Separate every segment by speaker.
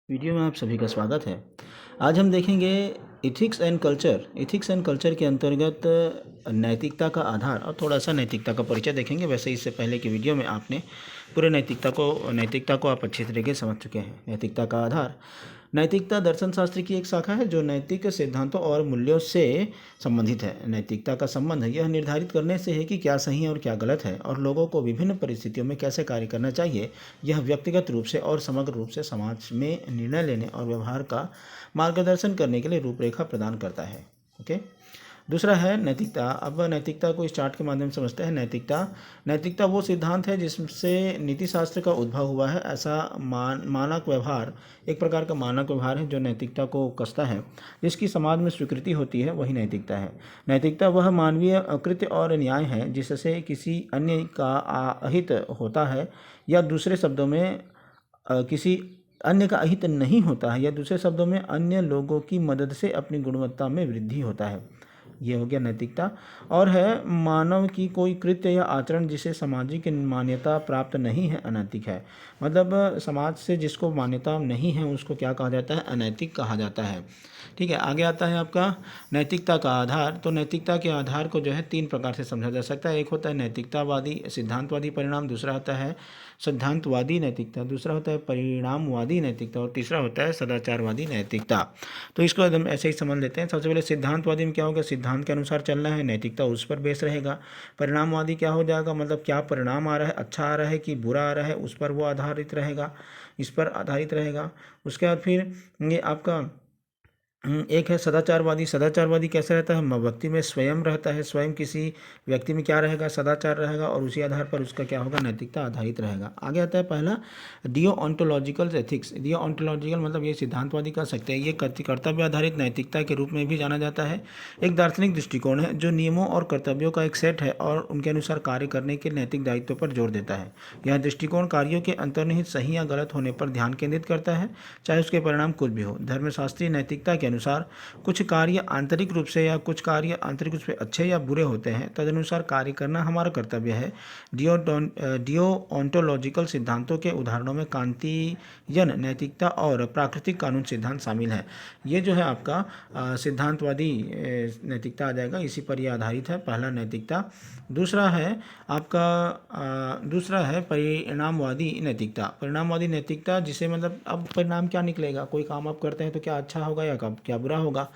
Speaker 1: Video में आप सभी का स्वागत है। आज हम देखेंगे ethics and culture. Ethics and culture के अंतर्गत नैतिकता का आधार और थोड़ा सा नैतिकता का परिचय देखेंगे। वैसे इससे पहले की वीडियो में आपने पूरे नैतिकता को आप अच्छी तरीके से समझ चुके हैं। नैतिकता का आधार। नैतिकता दर्शन शास्त्र की एक शाखा है जो नैतिक सिद्धांतों और मूल्यों से संबंधित है। नैतिकता का संबंध यह निर्धारित करने से है कि क्या सही है और क्या गलत है, और लोगों को विभिन्न परिस्थितियों में कैसे कार्य करना चाहिए। यह व्यक्तिगत रूप से और समग्र रूप से समाज में निर्णय लेने और व्यवहार का मार्गदर्शन करने के लिए रूपरेखा प्रदान करता है। ओके। दूसरा है नैतिकता। अब नैतिकता को इस चार्ट के माध्यम से समझते हैं। नैतिकता वो सिद्धांत है जिससे नीति शास्त्र का उद्भव हुआ है। ऐसा मानक व्यवहार, एक प्रकार का मानक व्यवहार है जो नैतिकता को कसता है, जिसकी समाज में स्वीकृति होती है, वही नैतिकता है। नैतिकता वह मानवीय कृत्य और न्याय है जिससे किसी अन्य का अहित होता है, या दूसरे शब्दों में किसी अन्य का अहित नहीं होता है, या दूसरे शब्दों में अन्य लोगों की मदद से अपनी गुणवत्ता में वृद्धि होता है। ये हो गया नैतिकता। और है मानव की कोई कृत्य या आचरण जिसे सामाजिक मान्यता प्राप्त नहीं है, अनैतिक है। मतलब समाज से जिसको मान्यता नहीं है उसको क्या कहा जाता है? अनैतिक कहा जाता है। ठीक है। आगे आता है आपका नैतिकता का आधार। तो नैतिकता के आधार को जो है 3 प्रकार से समझा जा सकता है। एक होता है नैतिकतावादी सिद्धांतवादी परिणाम, दूसरा होता है सिद्धांतवादी नैतिकता, दूसरा होता है परिणामवादी नैतिकता, और तीसरा होता है सदाचारवादी नैतिकता। तो इसको एकदम ऐसे ही समझ लेते हैं। सबसे पहले सिद्धांतवादी में क्या होगा? सिद्धांत के अनुसार चलना है, नैतिकता उस पर बेस रहेगा। परिणामवादी क्या हो जाएगा? मतलब क्या परिणाम आ रहा है, अच्छा आ रहा है कि बुरा आ रहा है, उस पर वो आधारित रहेगा, इस पर आधारित रहेगा। उसके बाद फिर ये आपका एक है सदाचारवादी। सदाचारवादी कैसे रहता है? व्यक्ति में स्वयं रहता है, स्वयं किसी व्यक्ति में क्या रहेगा? सदाचार रहेगा, और उसी आधार पर उसका क्या होगा? नैतिकता आधारित रहेगा। आगे आता है पहला डियोऑन्टोलॉजिकल एथिक्स। डियोऑन्टोलॉजिकल मतलब ये सिद्धांतवादी कह सकते हैं। ये कर्तव्य आधारित नैतिकता के रूप में भी जाना जाता है। एक दार्शनिक दृष्टिकोण है जो नियमों और कर्तव्यों का एक सेट है और उनके अनुसार कार्य करने के नैतिक दायित्व पर जोर देता है। यह दृष्टिकोण कार्यों के अंतर्निहित सही या गलत होने पर ध्यान केंद्रित करता है, चाहे उसके परिणाम कुछ भी हो। धर्मशास्त्रीय नैतिकता के अनुसार कुछ कार्य आंतरिक रूप से अच्छे या बुरे होते हैं, तदनुसार कार्य करना हमारा कर्तव्य है। डियोऑन्टोलॉजिकल सिद्धांतों के उदाहरणों में कांतियन नैतिकता और प्राकृतिक कानून सिद्धांत शामिल है। ये जो है आपका सिद्धांतवादी नैतिकता आ जाएगा, इसी पर यह आधारित है, पहला नैतिकता। दूसरा है परिणामवादी नैतिकता। परिणामवादी नैतिकता जिसे मतलब अब परिणाम क्या निकलेगा, कोई काम आप करते हैं तो क्या अच्छा होगा या क्या बुरा होगा।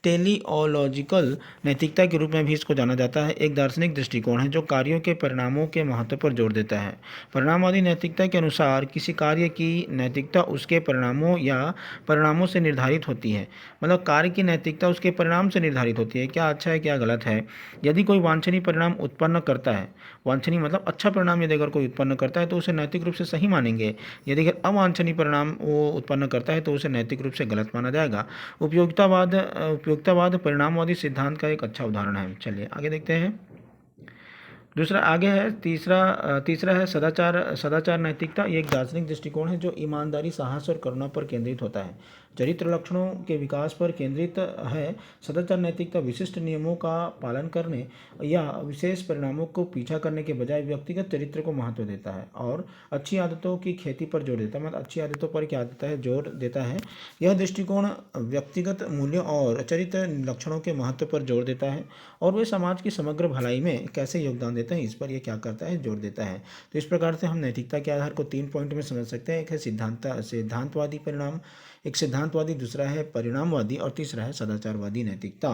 Speaker 1: टेलिओलॉजिकल नैतिकता के रूप में भी इसको जाना जाता है। एक दार्शनिक दृष्टिकोण है जो कार्यों के परिणामों के महत्व पर जोर देता है। परिणामवादी नैतिकता के अनुसार किसी कार्य की नैतिकता उसके परिणामों या परिणामों से निर्धारित होती है। मतलब कार्य की नैतिकता उसके परिणाम से निर्धारित होती है, क्या अच्छा है क्या गलत है। यदि कोई वांछनीय परिणाम उत्पन्न करता है, वांछनीय मतलब अच्छा परिणाम यदि अगर कोई उत्पन्न करता है तो उसे नैतिक रूप से सही मानेंगे। यदि अगर अवांछनीय परिणाम वो उत्पन्न करता है तो उसे नैतिक रूप से गलत माना जाएगा। उपयोगितावाद परिणामवादी सिद्धांत का एक अच्छा उदाहरण है। चलिए आगे देखते हैं। दूसरा आगे है तीसरा है सदाचार नैतिकता। ये एक दार्शनिक दृष्टिकोण है जो ईमानदारी, साहस और करुणा पर केंद्रित होता है, चरित्र लक्षणों के विकास पर केंद्रित है। सदाचार नैतिकता विशिष्ट नियमों का पालन करने या विशेष परिणामों को पीछा करने के बजाय व्यक्तिगत चरित्र को महत्व देता है और अच्छी आदतों की खेती पर जोर देता है। मतलब अच्छी आदतों पर क्या देता है? जोर देता है। यह दृष्टिकोण व्यक्तिगत मूल्यों और चरित्र लक्षणों के महत्व पर जोर देता है, और वे समाज की समग्र भलाई में कैसे योगदान देते हैं इस पर यह क्या करता है? जोर देता है। तो इस प्रकार से हम नैतिकता के आधार को 3 पॉइंट में समझ सकते हैं। एक है सिद्धांतवादी परिणाम, एक सिद्धांतवादी, दूसरा है परिणामवादी, और तीसरा है सदाचारवादी नैतिकता।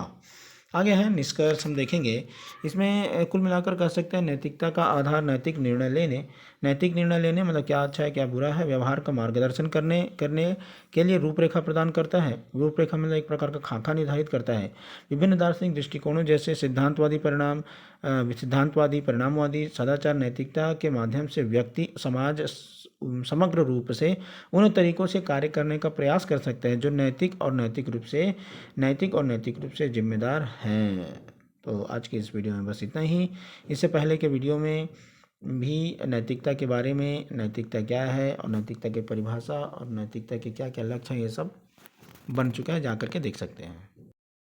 Speaker 1: आगे है निष्कर्ष हम देखेंगे। इसमें कुल मिलाकर कह सकते हैं नैतिकता का आधार नैतिक निर्णय लेने मतलब क्या अच्छा है क्या बुरा है, व्यवहार का मार्गदर्शन करने के लिए रूपरेखा प्रदान करता है। रूपरेखा मतलब एक प्रकार का खाका निर्धारित करता है। विभिन्न दार्शनिक दृष्टिकोणों जैसे सिद्धांतवादी परिणामवादी, सदाचार नैतिकता के माध्यम से व्यक्ति समाज समग्र रूप से उन तरीकों से कार्य करने का प्रयास कर सकते हैं जो नैतिक और नैतिक रूप से जिम्मेदार हैं। तो आज की इस वीडियो में बस इतना ही। इससे पहले के वीडियो में भी नैतिकता के बारे में, नैतिकता क्या है और नैतिकता की परिभाषा और नैतिकता के क्या क्या लक्ष्य हैं, ये सब बन चुका है, जा करके देख सकते हैं।